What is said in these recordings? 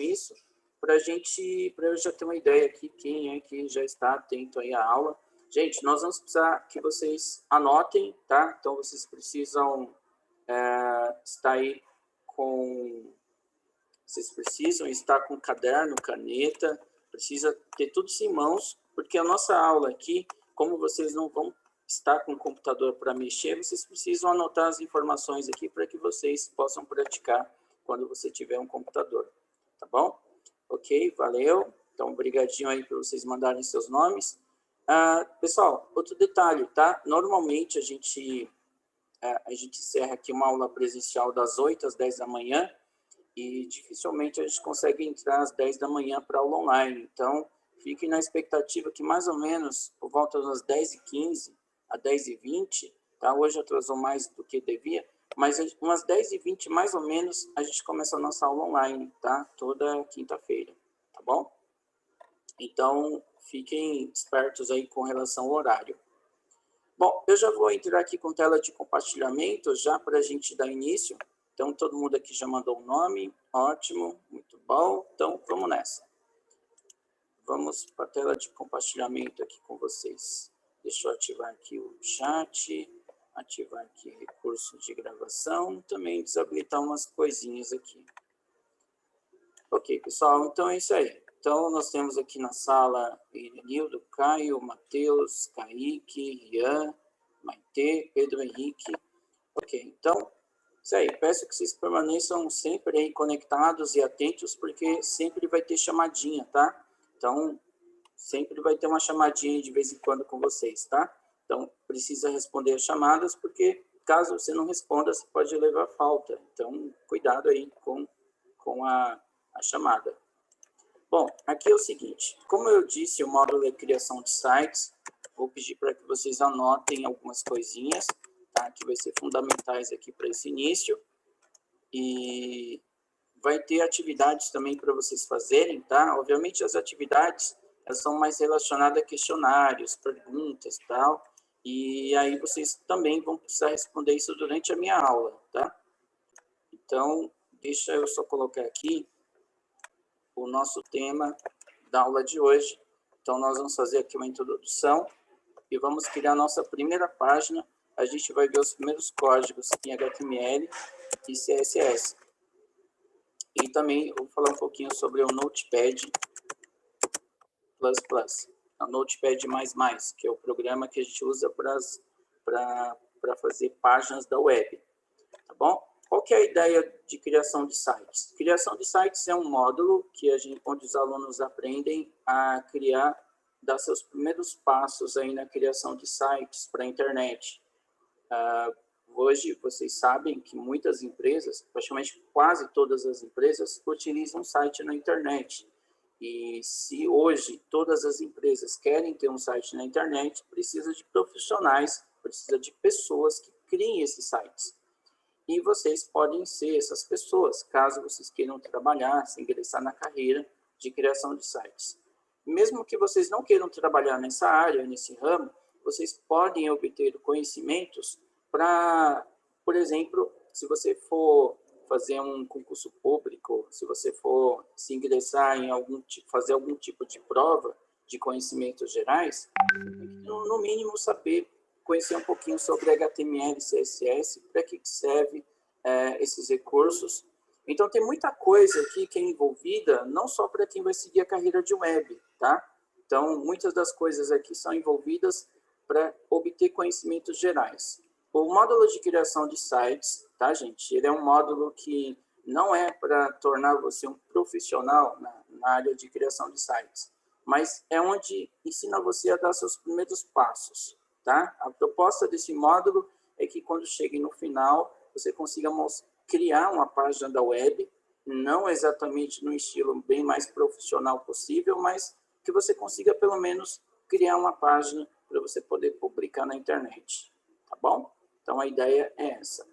isso, para eu já ter uma ideia aqui, quem é que já está atento aí à aula. Gente, nós vamos precisar que vocês anotem, tá? Então, vocês precisam estar aí vocês precisam estar com caderno, caneta, precisa ter tudo isso em mãos, porque a nossa aula aqui, como vocês não vão estar com o computador para mexer, vocês precisam anotar as informações aqui para que vocês possam praticar quando você tiver um computador, tá bom? Ok, valeu. Então, obrigadinho aí por vocês mandarem seus nomes. Pessoal, outro detalhe, tá? Normalmente a gente encerra aqui uma aula presencial das 8 às 10 da manhã e dificilmente a gente consegue entrar às 10 da manhã para aula online. Então, fiquem na expectativa que mais ou menos por volta das 10h15 a 10h20, tá? Hoje atrasou mais do que devia, mas umas 10h20 mais ou menos a gente começa a nossa aula online, tá? Toda quinta-feira, tá bom? Então, fiquem espertos aí com relação ao horário. Bom, eu já vou entrar aqui com tela de compartilhamento já para a gente dar início. Então, todo mundo aqui já mandou o nome. Ótimo, muito bom. Então, vamos nessa. Vamos para a tela de compartilhamento aqui com vocês. Deixa eu ativar aqui o chat, ativar aqui recurso de gravação, também desabilitar umas coisinhas aqui. Ok, pessoal, então é isso aí. Então, nós temos aqui na sala Irenildo, Caio, Matheus, Kaique, Rian, Maitê, Pedro Henrique. Ok, então, isso aí. Peço que vocês permaneçam sempre aí conectados e atentos, porque sempre vai ter chamadinha, tá? Então, sempre vai ter uma chamadinha de vez em quando com vocês, tá? Então, precisa responder as chamadas, porque caso você não responda, você pode levar falta. Então, cuidado aí com a chamada. Bom, aqui é o seguinte, como eu disse, o módulo é criação de sites, vou pedir para que vocês anotem algumas coisinhas, tá? Que vai ser fundamentais aqui para esse início, e vai ter atividades também para vocês fazerem, tá? Obviamente as atividades, elas são mais relacionadas a questionários, perguntas e tal, e aí vocês também vão precisar responder isso durante a minha aula, tá? Então, deixa eu só colocar aqui o nosso tema da aula de hoje. Então, nós vamos fazer aqui uma introdução e vamos criar a nossa primeira página. A gente vai ver os primeiros códigos em HTML e CSS. E também eu vou falar um pouquinho sobre o Notepad++, o Notepad++, que é o programa que a gente usa para fazer páginas da web, tá bom? Qual que é a ideia de criação de sites? Criação de sites é um módulo onde os alunos aprendem a dar seus primeiros passos aí na criação de sites para a internet. Hoje, vocês sabem que muitas empresas, praticamente quase todas as empresas, utilizam site na internet. E se hoje todas as empresas querem ter um site na internet, precisa de profissionais, precisa de pessoas que criem esses sites. E vocês podem ser essas pessoas, caso vocês queiram trabalhar, se ingressar na carreira de criação de sites. Mesmo que vocês não queiram trabalhar nessa área, nesse ramo, vocês podem obter conhecimentos para, por exemplo, se você for fazer um concurso público, se você for se ingressar em fazer algum tipo de prova de conhecimentos gerais, no mínimo conhecer um pouquinho sobre HTML e CSS, para que serve esses recursos. Então, tem muita coisa aqui que é envolvida, não só para quem vai seguir a carreira de web, tá? Então, muitas das coisas aqui são envolvidas para obter conhecimentos gerais. O módulo de criação de sites, tá, gente? Ele é um módulo que não é para tornar você um profissional na área de criação de sites, mas é onde ensina você a dar seus primeiros passos, tá? A proposta desse módulo é que quando chegue no final, você consiga criar uma página da web, não exatamente no estilo bem mais profissional possível, mas que você consiga pelo menos criar uma página para você poder publicar na internet, tá bom? Então a ideia é essa.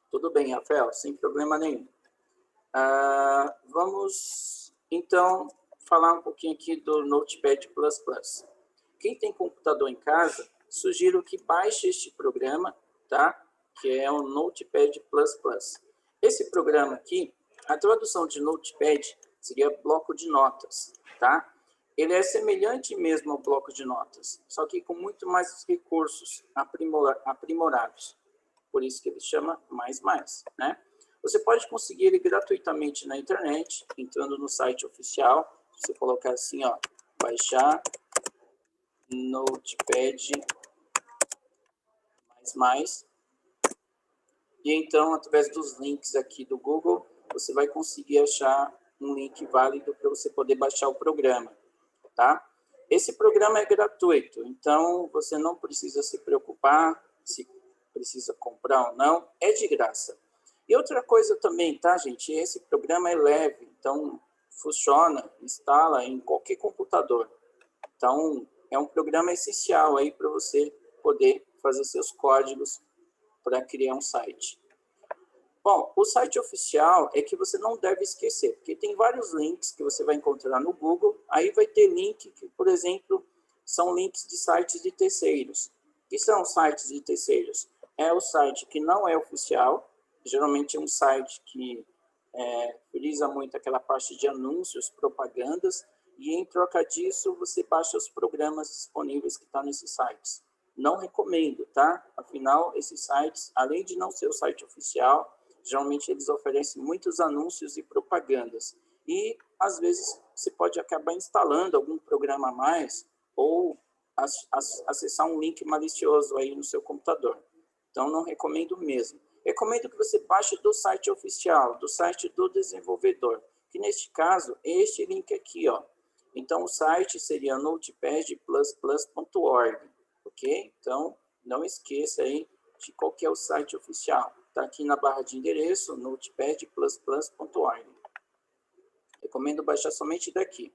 Tudo bem, Rafael, sem problema nenhum. Vamos então falar um pouquinho aqui do Notepad++. Quem tem computador em casa, sugiro que baixe este programa, tá? Que é o Notepad++. Esse programa aqui, A tradução de Notepad seria bloco de notas, tá? Ele é semelhante mesmo ao bloco de notas, só que com muito mais recursos aprimorados. Por isso que ele chama mais, né? Você pode conseguir ele gratuitamente na internet, entrando no site oficial. Você colocar assim, ó, baixar Notepad mais. E então, através dos links aqui do Google, você vai conseguir achar um link válido para você poder baixar o programa, tá? Esse programa é gratuito, então você não precisa se preocupar se precisa comprar ou não, é de graça. E outra coisa também, tá, gente? Esse programa é leve, então funciona, instala em qualquer computador. Então, é um programa essencial aí para você poder fazer seus códigos para criar um site. Bom, o site oficial é que você não deve esquecer, porque tem vários links que você vai encontrar no Google, aí vai ter link que, por exemplo, são links de sites de terceiros. O que são sites de terceiros? É o site que não é oficial, geralmente é um site que utiliza muito aquela parte de anúncios, propagandas, e em troca disso você baixa os programas disponíveis que estão nesses sites. Não recomendo, tá? Afinal, esses sites, além de não ser o site oficial, geralmente eles oferecem muitos anúncios e propagandas. E, às vezes, você pode acabar instalando algum programa a mais ou acessar um link malicioso aí no seu computador. Então, não recomendo mesmo. Recomendo que você baixe do site oficial, do site do desenvolvedor, que neste caso é este link aqui, ó. Então, o site seria notepadplus.org, ok? Então, não esqueça aí de qual que é o site oficial. Está aqui na barra de endereço, notepadplus.org. Recomendo baixar somente daqui.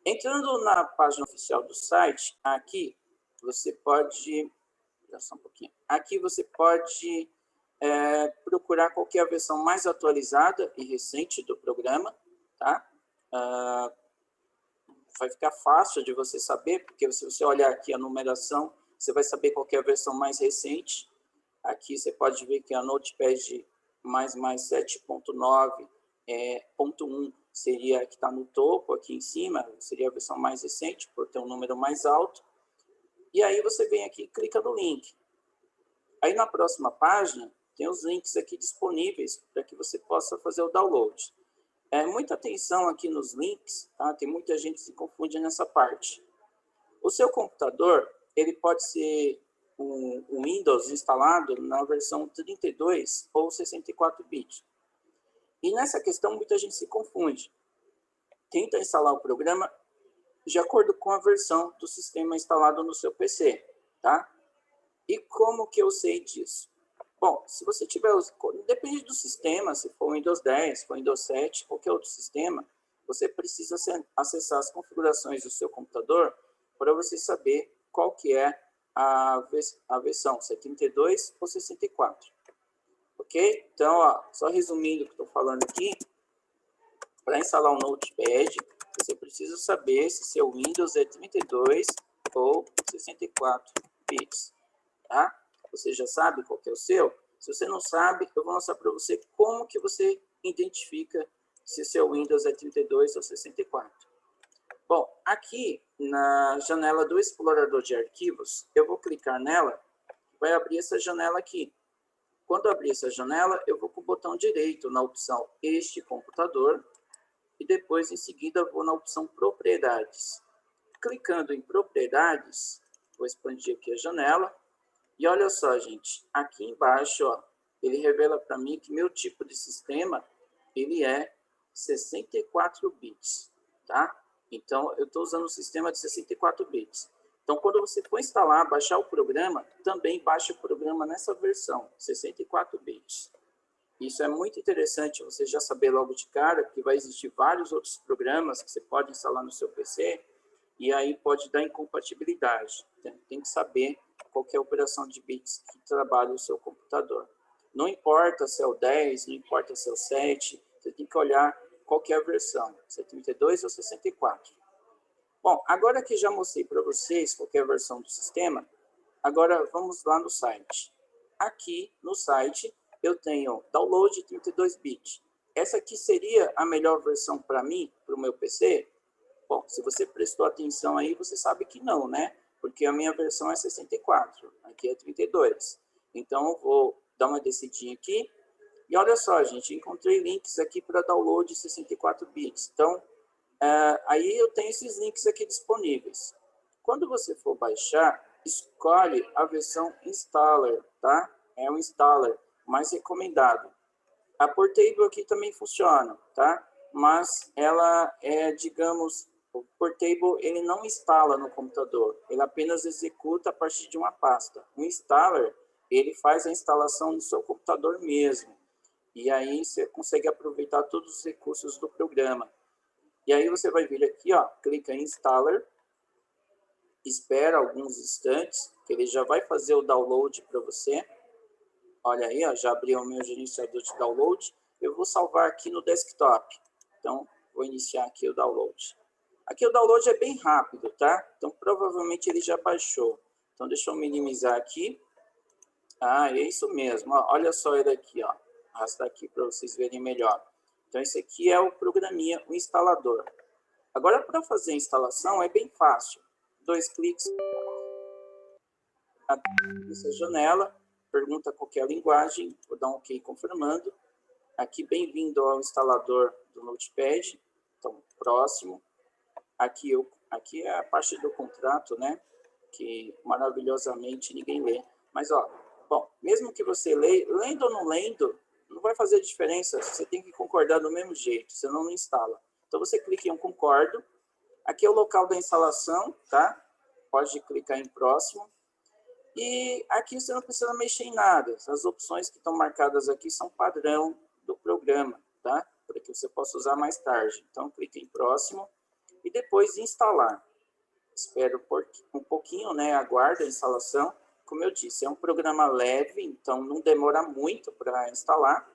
Entrando na página oficial do site, aqui você pode... Só um pouquinho. Aqui você pode procurar qual que é a versão mais atualizada e recente do programa, tá? Vai ficar fácil de você saber, porque se você olhar aqui a numeração, você vai saber qual que é a versão mais recente. Aqui você pode ver que a Notepad mais 7.9, ponto 1 seria a que está no topo, aqui em cima, seria a versão mais recente, por ter um número mais alto. E aí você vem aqui e clica no link. Aí na próxima página, tem os links aqui disponíveis para que você possa fazer o download. Muita atenção aqui nos links, tá? Tem muita gente que se confunde nessa parte. O seu computador, ele pode ser um Windows instalado na versão 32 ou 64 bits. E nessa questão, muita gente se confunde. Tenta instalar o programa de acordo com a versão do sistema instalado no seu PC, tá? E como que eu sei disso? Bom, se você tiver... Depende do sistema, se for Windows 10, se for Windows 7, qualquer outro sistema, você precisa acessar as configurações do seu computador para você saber qual que é a versão, se é 32 ou 64. Ok? Então, ó, só resumindo o que estou falando aqui, para instalar um Notepad, você precisa saber se seu Windows é 32 ou 64 bits. Tá? Você já sabe qual que é o seu? Se você não sabe, eu vou mostrar para você como que você identifica se o seu Windows é 32 ou 64. Bom, aqui na janela do explorador de arquivos, eu vou clicar nela, vai abrir essa janela aqui. Quando abrir essa janela, eu vou com o botão direito na opção Este computador e depois, em seguida, vou na opção Propriedades. Clicando em Propriedades, vou expandir aqui a janela. E olha só, gente, aqui embaixo, ó, ele revela para mim que meu tipo de sistema, ele é 64 bits, tá? Então, eu estou usando um sistema de 64 bits. Então, quando você for instalar, baixar o programa, também baixa o programa nessa versão, 64 bits. Isso é muito interessante você já saber logo de cara, porque vai existir vários outros programas que você pode instalar no seu PC, e aí pode dar incompatibilidade. Tem que saber qual que é a operação de bits que trabalha o seu computador. Não importa se é o 10, não importa se é o 7, você tem que olhar qual que é a versão, se é 32 ou 64. Bom, agora que já mostrei para vocês qual que é a versão do sistema, agora vamos lá no site. Aqui no site eu tenho download 32 bits. essa aqui seria a melhor versão para mim, para o meu PC? Bom, se você prestou atenção aí, você sabe que não, né? Porque a minha versão é 64, aqui é 32. Então, eu vou dar uma descidinha aqui. E olha só, gente, encontrei links aqui para download de 64 bits. Então, aí eu tenho esses links aqui disponíveis. Quando você for baixar, escolhe a versão installer, tá? É o installer mais recomendado. A Portable aqui também funciona, tá? Mas ela é, digamos, o Portable ele não instala no computador, ele apenas executa a partir de uma pasta. O installer, ele faz a instalação no seu computador mesmo. E aí você consegue aproveitar todos os recursos do programa. E aí você vai vir aqui, ó, clica em Installer, espera alguns instantes, que ele já vai fazer o download para você. Olha aí, ó, já abriu o meu gerenciador de download. Eu vou salvar aqui no desktop. Então, vou iniciar aqui o download. Aqui o download é bem rápido, tá? Então, provavelmente ele já baixou. Então, deixa eu minimizar aqui. Ah, é isso mesmo. Ó, olha só ele aqui, ó. Arrastar aqui para vocês verem melhor. Então, esse aqui é o programinha, o instalador. Agora, para fazer a instalação, é bem fácil. 2 cliques nessa janela, pergunta qualquer linguagem, vou dar um OK confirmando. Aqui, bem-vindo ao instalador do Notepad. Então, próximo. Aqui é a parte do contrato, né? Que maravilhosamente ninguém lê. Mas, ó, bom, mesmo que você lendo ou não lendo, não vai fazer diferença. Você tem que concordar do mesmo jeito, senão não instala. Então, você clica em um concordo. Aqui é o local da instalação, tá? Pode clicar em próximo. E aqui você não precisa mexer em nada. As opções que estão marcadas aqui são padrão do programa, tá? Para que você possa usar mais tarde. Então, clique em próximo e depois instalar. Espero um pouquinho, né? Aguarde a instalação. Como eu disse, é um programa leve, então não demora muito para instalar.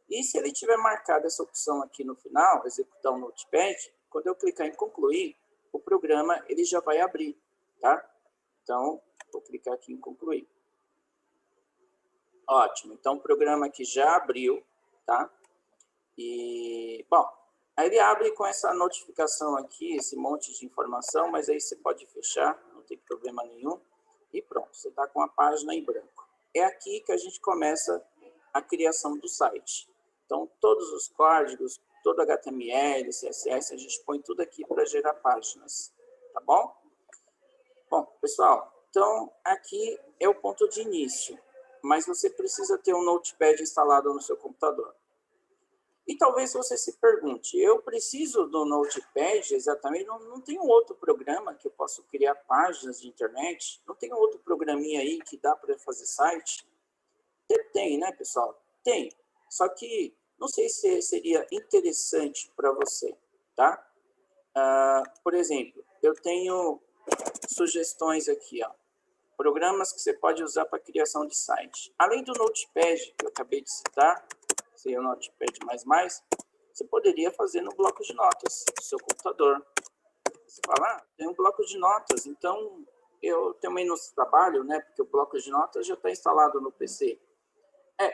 E se ele tiver marcado essa opção aqui no final, executar o Notepad, quando eu clicar em concluir, o programa ele já vai abrir, tá? Então, vou clicar aqui em concluir. Ótimo, então o programa aqui já abriu, tá? E, bom, aí ele abre com essa notificação aqui, esse monte de informação, mas aí você pode fechar, não tem problema nenhum. E pronto, você está com a página em branco. É aqui que a gente começa a criação do site. Então, todos os códigos, todo HTML, CSS, a gente põe tudo aqui para gerar páginas, tá bom? Bom, pessoal, então aqui é o ponto de início, mas você precisa ter um Notepad instalado no seu computador. E talvez você se pergunte, eu preciso do Notepad exatamente? Não tem um outro programa que eu possa criar páginas de internet? Não tem um outro programinha aí que dá para fazer site? Tem, né, pessoal? Tem. Só que não sei se seria interessante para você, tá? Por exemplo, eu tenho sugestões aqui, ó. Programas que você pode usar para criação de site. Além do Notepad, que eu acabei de citar, seria o Notepad++, você poderia fazer no bloco de notas do seu computador. Você fala, tem um bloco de notas, então eu tenho menos trabalho, né? Porque o bloco de notas já está instalado no PC.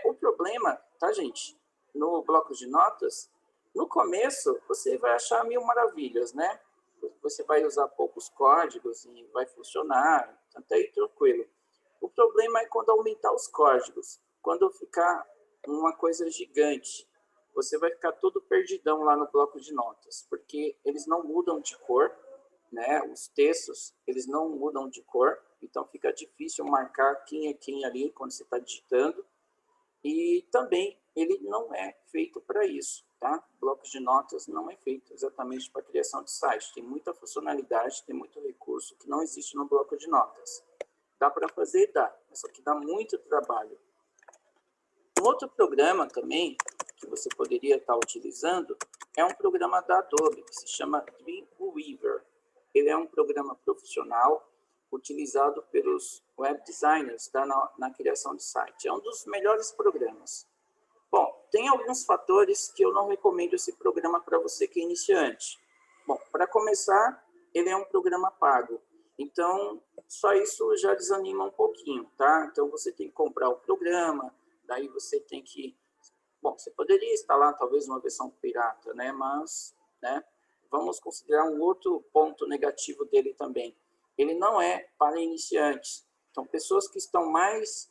O problema, tá, gente? No bloco de notas, no começo, você vai achar mil maravilhas, né? Você vai usar poucos códigos e vai funcionar, até aí tranquilo. O problema é quando aumentar os códigos, quando ficar uma coisa gigante. Você vai ficar todo perdidão lá no bloco de notas, porque eles não mudam de cor, né? Os textos, eles não mudam de cor, então fica difícil marcar quem é quem ali quando você está digitando. E também ele não é feito para isso, tá? Bloco de notas não é feito exatamente para criação de site. Tem muita funcionalidade, tem muito recurso que não existe no bloco de notas. Dá para fazer? Dá, só que dá muito trabalho. Um outro programa também que você poderia estar utilizando é um programa da Adobe, que se chama Dreamweaver. Ele é um programa profissional utilizado pelos web designers na criação de site. É um dos melhores programas. Bom, tem alguns fatores que eu não recomendo esse programa para você que é iniciante. Bom, para começar, ele é um programa pago. Então, só isso já desanima um pouquinho, tá? Então, você tem que comprar o programa, daí você tem que Bom, você poderia instalar talvez uma versão pirata, né? Mas, né, vamos considerar um outro ponto negativo dele também. Ele não é para iniciantes. Então, pessoas que estão mais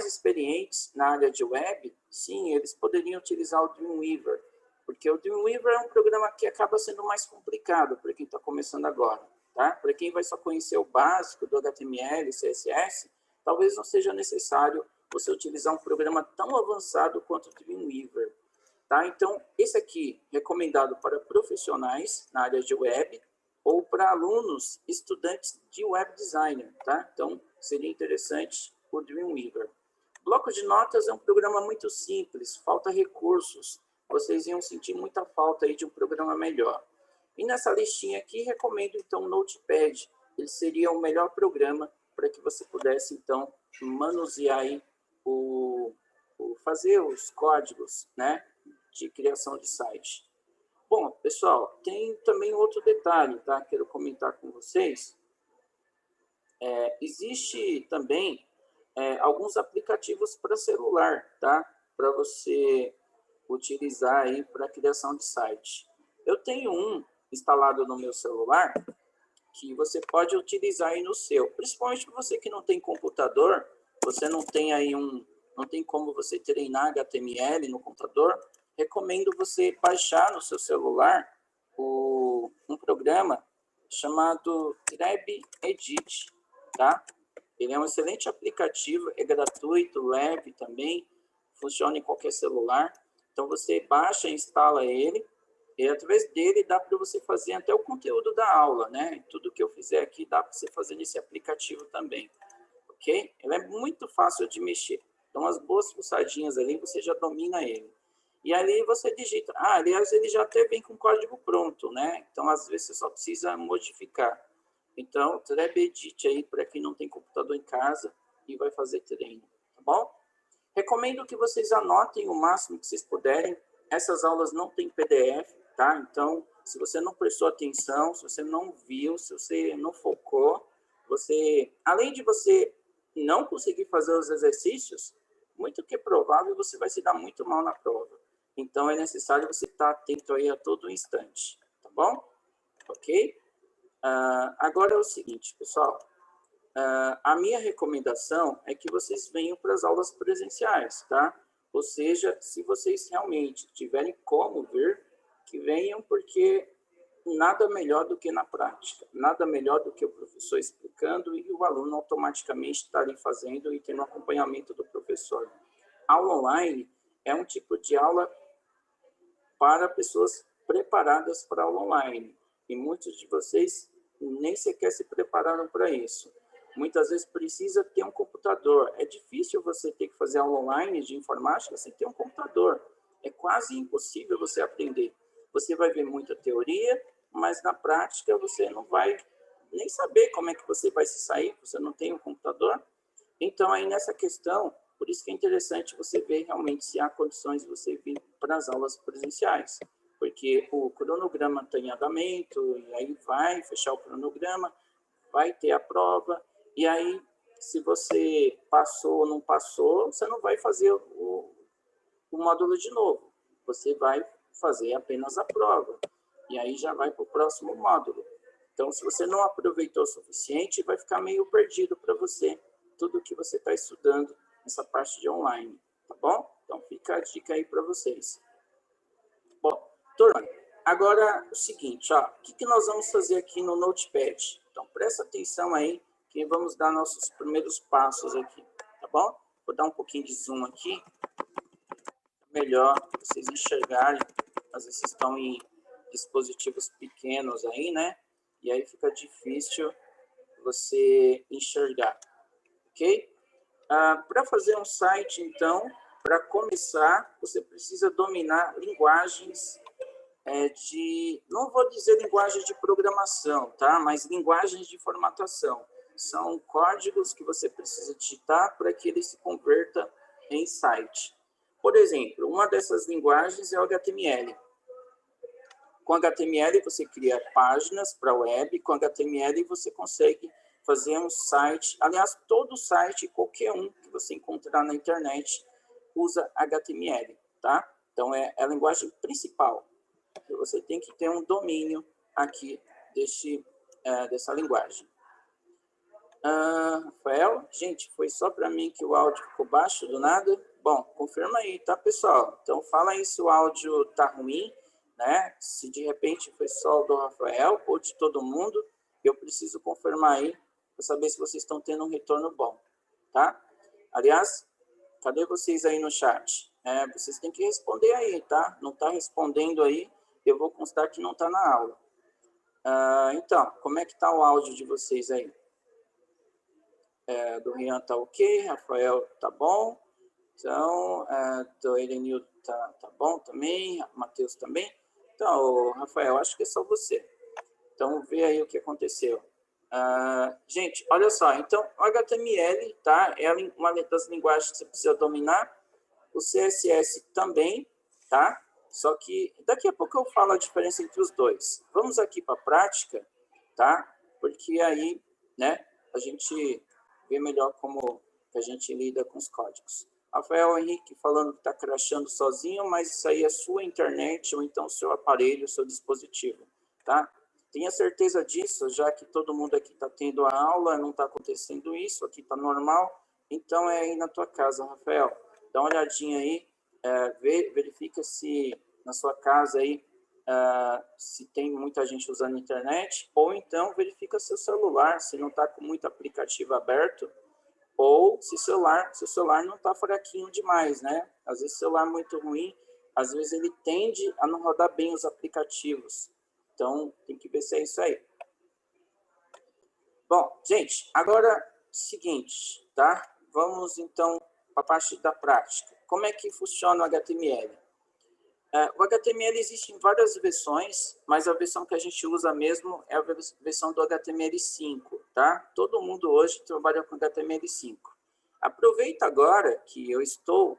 experientes na área de web, sim, eles poderiam utilizar o Dreamweaver, porque o Dreamweaver é um programa que acaba sendo mais complicado para quem está começando agora, tá? Para quem vai só conhecer o básico do HTML, CSS, talvez não seja necessário você utilizar um programa tão avançado quanto o Dreamweaver, tá? Então, esse aqui é recomendado para profissionais na área de web ou para alunos, estudantes de web designer, tá? Então, seria interessante o Dreamweaver. Bloco de notas é um programa muito simples, falta recursos. Vocês iam sentir muita falta aí de um programa melhor. E nessa listinha aqui, recomendo então o Notepad. Ele seria o melhor programa para que você pudesse então manusear aí fazer os códigos, né, de criação de site. Bom, pessoal, tem também outro detalhe, tá? Quero comentar com vocês. Existe também alguns aplicativos para celular, tá? Para você utilizar aí para criação de site. Eu tenho um instalado no meu celular que você pode utilizar aí no seu. Principalmente para você que não tem computador, você não tem aí não tem como você treinar HTML no computador, recomendo você baixar no seu celular um programa chamado Treb Edit, tá? Ele é um excelente aplicativo, é gratuito, leve também, funciona em qualquer celular. Então você baixa e instala ele, e através dele dá para você fazer até o conteúdo da aula, né? Tudo que eu fizer aqui dá para você fazer nesse aplicativo também, ok? Ele é muito fácil de mexer. Então, as boas pulsadinhas ali, você já domina ele. E ali você digita. Aliás, ele já até vem com código pronto, né? Então, às vezes, você só precisa modificar. Então, Treb Edit aí para quem não tem computador em casa e vai fazer treino, tá bom? Recomendo que vocês anotem o máximo que vocês puderem. Essas aulas não tem PDF, tá? Então, se você não prestou atenção, se você não viu, se você não focou, além de você não conseguir fazer os exercícios, muito que é provável você vai se dar muito mal na prova. Então, é necessário você estar atento aí a todo instante, tá bom? Ok? Agora é o seguinte, pessoal. A minha recomendação é que vocês venham para as aulas presenciais, tá? Ou seja, se vocês realmente tiverem como vir, que venham, porque nada melhor do que na prática, nada melhor do que o professor explicando e o aluno automaticamente estar ali fazendo e tendo acompanhamento do professor. Aula online é um tipo de aula para pessoas preparadas para aula online, e muitos de vocês nem sequer se prepararam para isso. Muitas vezes precisa ter um computador. É difícil você ter que fazer aula online de informática sem ter um computador. É quase impossível você aprender. Você vai ver muita teoria, mas na prática você não vai nem saber como é que você vai se sair, você não tem um computador. Então, aí nessa questão, por isso que é interessante você ver realmente se há condições de você vir para as aulas presenciais, porque o cronograma está em andamento, e aí vai fechar o cronograma, vai ter a prova, e aí, se você passou ou não passou, você não vai fazer o módulo de novo. Você vai fazer apenas a prova. E aí já vai para o próximo módulo. Então, se você não aproveitou o suficiente, vai ficar meio perdido para você tudo que você está estudando nessa parte de online. Tá bom? Então, fica a dica aí para vocês. Bom, turma, agora o seguinte, ó, o que nós vamos fazer aqui no Notepad? Então, presta atenção aí, que vamos dar nossos primeiros passos aqui, tá bom? Vou dar um pouquinho de zoom aqui, melhor vocês enxergarem. Às vezes vocês estão em dispositivos pequenos aí, né? E aí fica difícil você enxergar, ok? Para fazer um site, então, para começar, você precisa dominar linguagens não vou dizer linguagem de programação, tá? Mas linguagens de formatação. São códigos que você precisa digitar para que ele se converta em site. Por exemplo, uma dessas linguagens é o HTML. Com HTML você cria páginas para web, com HTML você consegue fazer um site, aliás, todo site, qualquer um que você encontrar na internet, usa HTML, tá? Então, é a linguagem principal. Você tem que ter um domínio aqui dessa linguagem. Rafael, gente, foi só para mim que o áudio ficou baixo do nada? Bom, confirma aí, tá, pessoal? Então, fala aí se o áudio tá ruim, né? Se de repente foi só do Rafael ou de todo mundo, eu preciso confirmar aí para saber se vocês estão tendo um retorno bom, tá? Aliás, cadê vocês aí no chat? Vocês têm que responder aí, tá? Não tá respondendo aí, eu vou constar que não tá na aula. Então, como é que tá o áudio de vocês aí? Do Rian tá ok, Rafael tá bom, então, do Elenil tá bom também, Matheus também. Então, Rafael, acho que é só você. Então, vê aí o que aconteceu. Gente, olha só, então, o HTML, tá? É uma das linguagens que você precisa dominar, o CSS também, tá? Só que daqui a pouco eu falo a diferença entre os dois. Vamos aqui para a prática, tá? Porque aí, né, a gente vê melhor como que a gente lida com os códigos. Rafael Henrique falando que está crashando sozinho, mas isso aí é sua internet ou então seu aparelho, seu dispositivo, tá? Tenha certeza disso, já que todo mundo aqui está tendo a aula, não está acontecendo isso, aqui está normal, então é aí na tua casa, Rafael. Dá uma olhadinha aí, verifica se na sua casa aí, se tem muita gente usando a internet, ou então verifica seu celular, se não está com muito aplicativo aberto, ou se o celular não está fraquinho demais, né? Às vezes o celular é muito ruim, às vezes ele tende a não rodar bem os aplicativos. Então, tem que ver se é isso aí. Bom, gente, agora, seguinte, tá? Vamos, então, para a parte da prática. Como é que funciona o HTML? O HTML existe em várias versões, mas a versão que a gente usa mesmo é a versão do HTML5, tá? Todo mundo hoje trabalha com HTML5. Aproveita agora que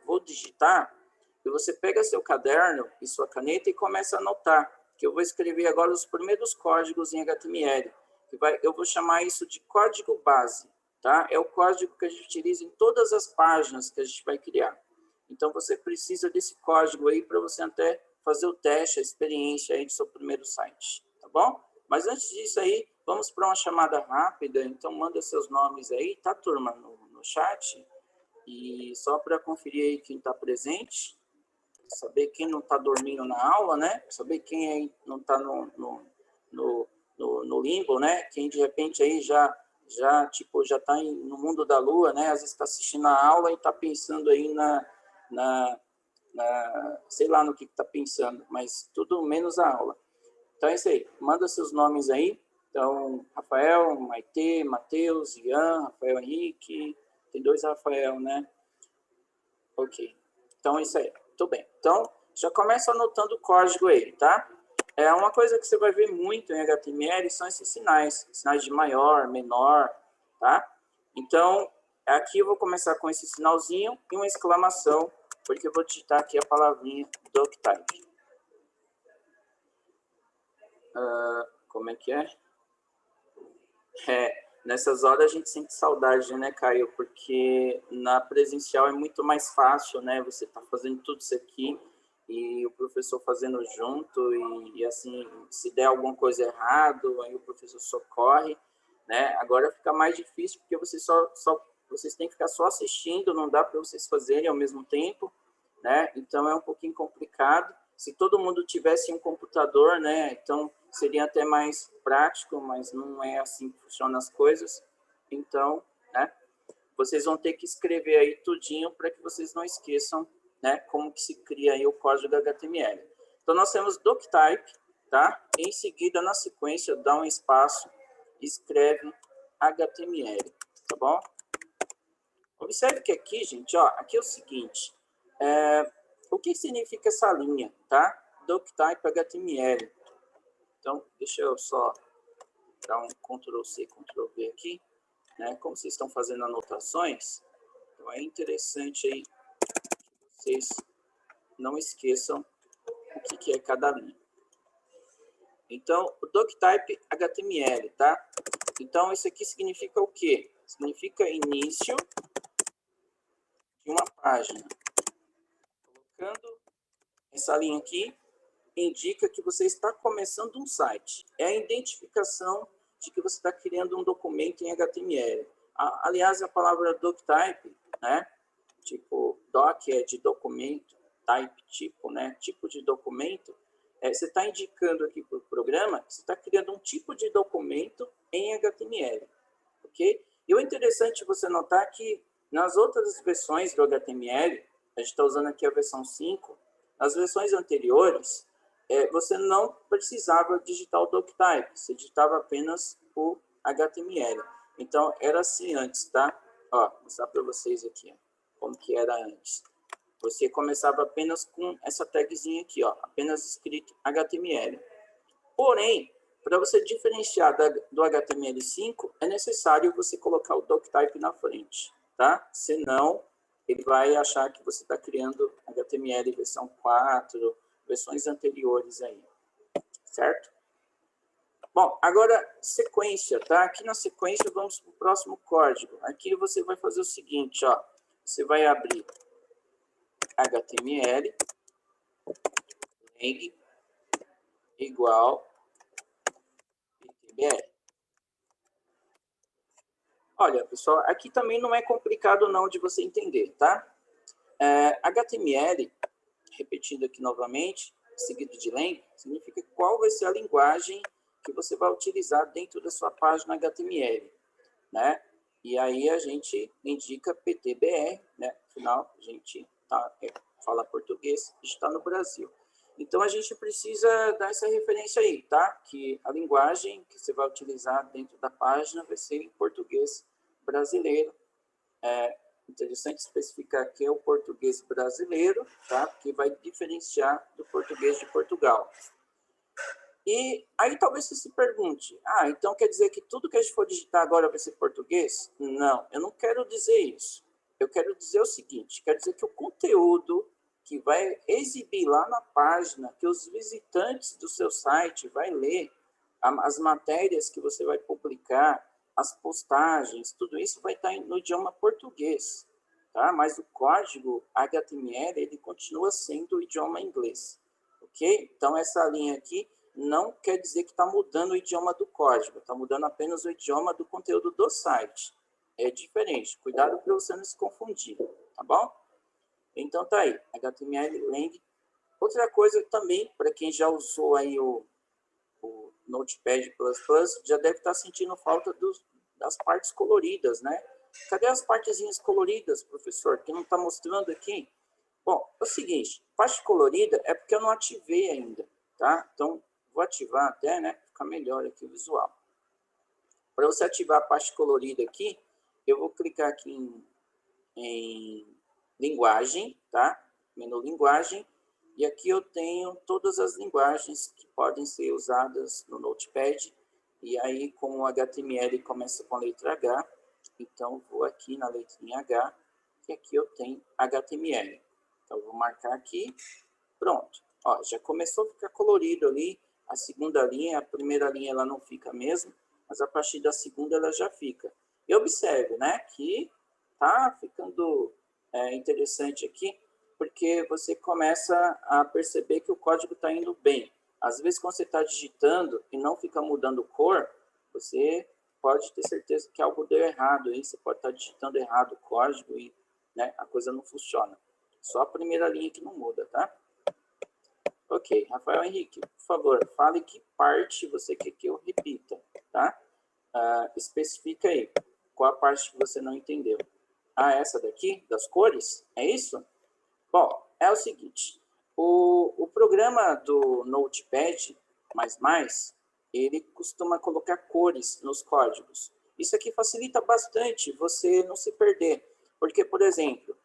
vou digitar, e você pega seu caderno e sua caneta e começa a anotar, que eu vou escrever agora os primeiros códigos em HTML. Eu vou chamar isso de código base, tá? É o código que a gente utiliza em todas as páginas que a gente vai criar. Então, você precisa desse código aí para você até fazer o teste, a experiência aí do seu primeiro site, tá bom? Mas antes disso aí, vamos para uma chamada rápida. Então, manda seus nomes aí, tá, turma, no chat? E só para conferir aí quem está presente, saber quem não está dormindo na aula, né? Saber quem aí não está no limbo, né? Quem de repente aí já está no mundo da lua, né? Às vezes está assistindo a aula e está pensando aí sei lá no que está pensando, mas tudo menos a aula. Então é isso aí, manda seus nomes aí. Então, Rafael, Maitê, Matheus, Ian, Rafael Henrique, tem 2 Rafael, né? Ok, então é isso aí, tudo bem. Então, já começa anotando o código aí, tá? Uma coisa que você vai ver muito em HTML são esses sinais de maior, menor, tá? Então, aqui eu vou começar com esse sinalzinho e uma exclamação, porque eu vou digitar aqui a palavrinha doctype. Como é que é? Nessas horas a gente sente saudade, né, Caio? Porque na presencial é muito mais fácil, né? Você tá fazendo tudo isso aqui e o professor fazendo junto e assim, se der alguma coisa errado, aí o professor socorre, né? Agora fica mais difícil porque vocês têm que ficar só assistindo, não dá para vocês fazerem ao mesmo tempo, né? Então é um pouquinho complicado. Se todo mundo tivesse um computador, né? Então seria até mais prático, mas não é assim que funcionam as coisas. Então, né? Vocês vão ter que escrever aí tudinho para que vocês não esqueçam, né? Como que se cria aí o código da HTML. Então nós temos doctype, tá? Em seguida, na sequência, dá um espaço, escreve HTML, tá bom? Observe que aqui, gente, ó, aqui é o seguinte. O que significa essa linha, tá? Doctype HTML. Então, deixa eu só dar um Ctrl+C, Ctrl+V aqui, né? Como vocês estão fazendo anotações, então é interessante aí que vocês não esqueçam o que é cada linha. Então, o doctype HTML, tá? Então, isso aqui significa o quê? Significa início de uma página. clicando, essa linha aqui indica que você está começando um site. É a identificação de que você está criando um documento em HTML. Aliás, a palavra doctype, né? Tipo, doc é de documento, type, tipo, né? Tipo de documento. Você está indicando aqui para o programa que você está criando um tipo de documento em HTML, ok? E o interessante é você notar que nas outras versões do HTML, a gente está usando aqui a versão 5, nas versões anteriores, você não precisava digitar o doctype, você digitava apenas o HTML. Então, era assim antes, tá? Ó, vou mostrar para vocês aqui, ó, como que era antes. Você começava apenas com essa tagzinha aqui, ó, apenas escrito HTML. Porém, para você diferenciar do HTML5, é necessário você colocar o doctype na frente, tá? Senão, ele vai achar que você está criando HTML versão 4, versões anteriores aí, certo? Bom, agora sequência, tá? Aqui na sequência vamos para o próximo código. Aqui você vai fazer o seguinte, ó. Você vai abrir HTML, lang, igual PTBR. Olha, pessoal, aqui também não é complicado não de você entender, tá? HTML, repetindo aqui novamente, seguido de lang, significa qual vai ser a linguagem que você vai utilizar dentro da sua página HTML, né? E aí a gente indica PTBR, né? Afinal, a gente fala português, está no Brasil. Então, a gente precisa dar essa referência aí, tá? Que a linguagem que você vai utilizar dentro da página vai ser em português brasileiro. É interessante especificar que é o português brasileiro, tá? Porque vai diferenciar do português de Portugal. E aí talvez você se pergunte, então quer dizer que tudo que a gente for digitar agora vai ser português? Não, eu não quero dizer isso. Eu quero dizer o seguinte, quero dizer que o conteúdo que vai exibir lá na página, que os visitantes do seu site vai ler, as matérias que você vai publicar, as postagens, tudo isso vai estar no idioma português, tá? Mas o código HTML, ele continua sendo o idioma inglês, ok? Então, essa linha aqui não quer dizer que está mudando o idioma do código, está mudando apenas o idioma do conteúdo do site. É diferente, cuidado para você não se confundir, tá bom? Então tá aí, HTML, lang. Outra coisa também, para quem já usou aí o Notepad++, já deve estar sentindo falta das partes coloridas, né? Cadê as partezinhas coloridas, professor, que não está mostrando aqui? Bom, é o seguinte, parte colorida é porque eu não ativei ainda, tá? Então, vou ativar até, né? Ficar melhor aqui o visual. Para você ativar a parte colorida aqui, eu vou clicar aqui em linguagem, tá? Menu linguagem. E aqui eu tenho todas as linguagens que podem ser usadas no Notepad. E aí, como o HTML começa com a letra H, então vou aqui na letrinha H, e aqui eu tenho HTML. Então, eu vou marcar aqui. Pronto. Ó, já começou a ficar colorido ali. A segunda linha, a primeira linha ela não fica mesmo, mas a partir da segunda ela já fica. E observe, né, que tá ficando interessante aqui, porque você começa a perceber que o código está indo bem. Às vezes, quando você está digitando e não fica mudando cor, você pode ter certeza que algo deu errado aí. Você pode estar digitando errado o código e, né, a coisa não funciona. Só a primeira linha que não muda, tá? Ok, Rafael Henrique, por favor, fale que parte você quer que eu repita, tá? Especifica aí qual a parte que você não entendeu. Essa daqui, das cores? É isso? Bom, é o seguinte, o programa do Notepad++, ele costuma colocar cores nos códigos. Isso aqui facilita bastante você não se perder, porque, por exemplo,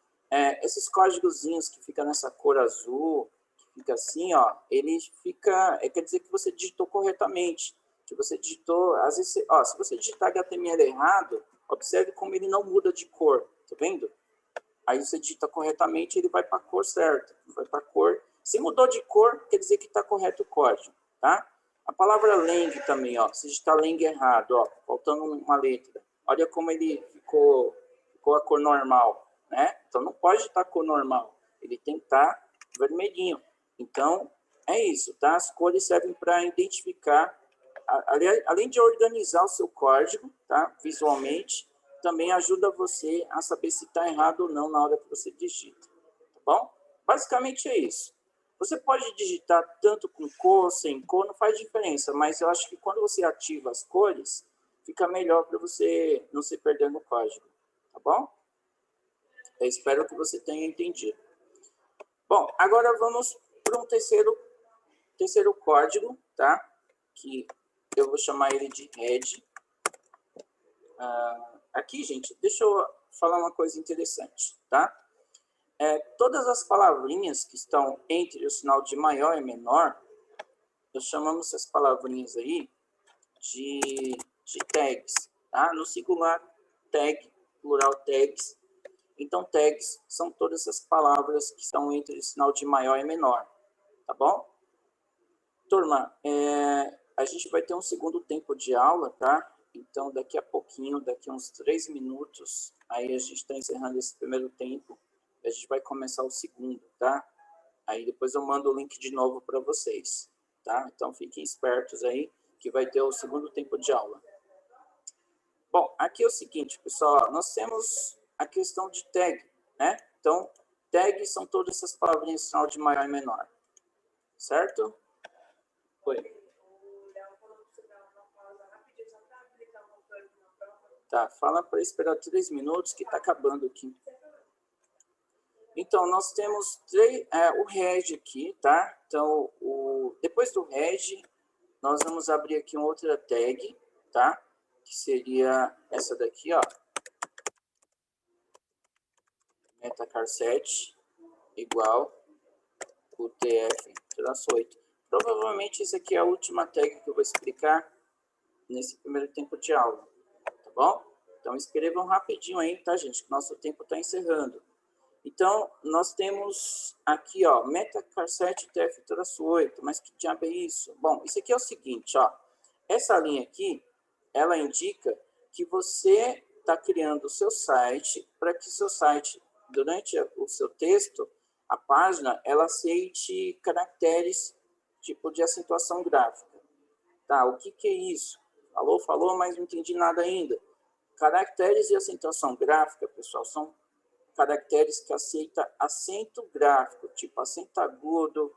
esses códigozinhos que ficam nessa cor azul, fica assim, ó, ele fica, quer dizer que você digitou corretamente, que você digitou, às vezes, ó, se você digitar HTML errado, observe como ele não muda de cor, tá vendo? Aí você digita corretamente, ele vai para a cor certa, vai para a cor. Se mudou de cor, quer dizer que está correto o código, tá? A palavra lang também, ó, se digitar lang errado, ó, faltando uma letra, olha como ele ficou a cor normal, né? Então não pode estar a cor normal, ele tem que estar vermelhinho. Então, é isso, tá? As cores servem para identificar, além de organizar o seu código, tá? Visualmente, também ajuda você a saber se está errado ou não na hora que você digita, tá bom? Basicamente é isso. Você pode digitar tanto com cor, sem cor, não faz diferença, mas eu acho que quando você ativa as cores, fica melhor para você não se perder no código, tá bom? Eu espero que você tenha entendido. Bom, agora vamos para um terceiro código, tá? Que eu vou chamar ele de head. Aqui, gente, deixa eu falar uma coisa interessante, tá? Todas as palavrinhas que estão entre o sinal de maior e menor, nós chamamos essas palavrinhas aí de tags, tá? No singular, tag, plural tags. Então, tags são todas essas palavras que estão entre o sinal de maior e menor, tá bom? Turma, a gente vai ter um segundo tempo de aula, tá? Então, daqui a pouquinho, daqui a uns 3 minutos, aí a gente está encerrando esse primeiro tempo, a gente vai começar o segundo, tá? Aí depois eu mando o link de novo para vocês, tá? Então, fiquem espertos aí, que vai ter o segundo tempo de aula. Bom, aqui é o seguinte, pessoal, nós temos a questão de tag, né? Então, tags são todas essas palavrinhas de sinal de maior e menor, certo? Oi. Tá, fala para esperar 3 minutos que está acabando aqui. Então, nós temos o head aqui, tá? Então, depois do head, nós vamos abrir aqui uma outra tag, tá? Que seria essa daqui, ó. Metacar7 igual UTF-8. Provavelmente essa aqui é a última tag que eu vou explicar nesse primeiro tempo de aula, tá bom? Então, escrevam rapidinho aí, tá, gente? Que nosso tempo está encerrando. Então, nós temos aqui, ó, Metacar7 UTF-8. Mas que diabo é isso? Bom, isso aqui é o seguinte, ó. Essa linha aqui, ela indica que você está criando o seu site para que seu site, durante o seu texto, a página, ela aceite caracteres tipo de acentuação gráfica. Tá, o que é isso? Falou, mas não entendi nada ainda. Caracteres de acentuação gráfica, pessoal, são caracteres que aceitam acento gráfico, tipo acento agudo,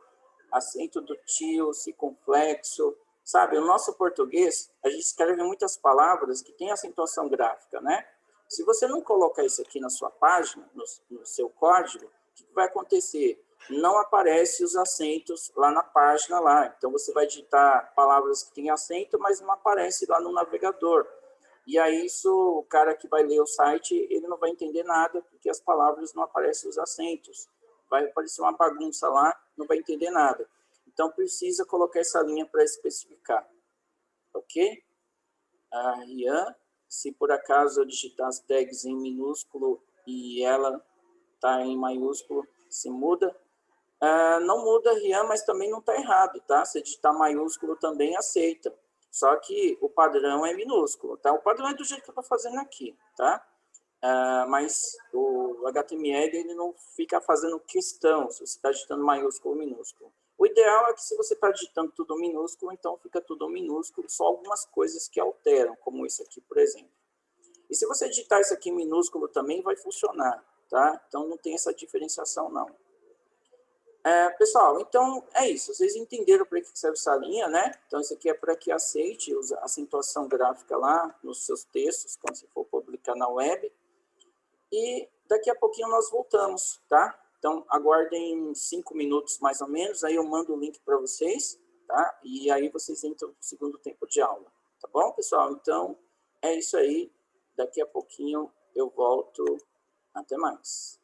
acento dutil, circunflexo. Sabe, no nosso português, a gente escreve muitas palavras que têm acentuação gráfica, né? Se você não colocar isso aqui na sua página, no seu código, o que vai acontecer? Não aparece os acentos lá na página lá. Então, você vai digitar palavras que têm acento, mas não aparece lá no navegador. E aí, o cara que vai ler o site, ele não vai entender nada, porque as palavras não aparecem os acentos. Vai aparecer uma bagunça lá, não vai entender nada. Então, precisa colocar essa linha para especificar. Ok? Rian, se por acaso eu digitar as tags em minúsculo e ela está em maiúsculo, se muda. Não muda, Rian, mas também não está errado, tá? Se digitar maiúsculo também aceita. Só que o padrão é minúsculo, tá? O padrão é do jeito que eu estou fazendo aqui, tá? Mas o HTML ele não fica fazendo questão se você está digitando maiúsculo ou minúsculo. O ideal é que se você está digitando tudo minúsculo, então fica tudo minúsculo, só algumas coisas que alteram, como isso aqui, por exemplo. E se você digitar isso aqui minúsculo também, vai funcionar, tá? Então não tem essa diferenciação, não. Pessoal, então é isso. Vocês entenderam para que serve essa linha, né? Então isso aqui é para que aceite a acentuação gráfica lá nos seus textos, quando você for publicar na web. E daqui a pouquinho nós voltamos, tá? Então, aguardem 5 minutos mais ou menos, aí eu mando o link para vocês, tá? E aí vocês entram no segundo tempo de aula, tá bom, pessoal? Então, é isso aí. Daqui a pouquinho eu volto. Até mais.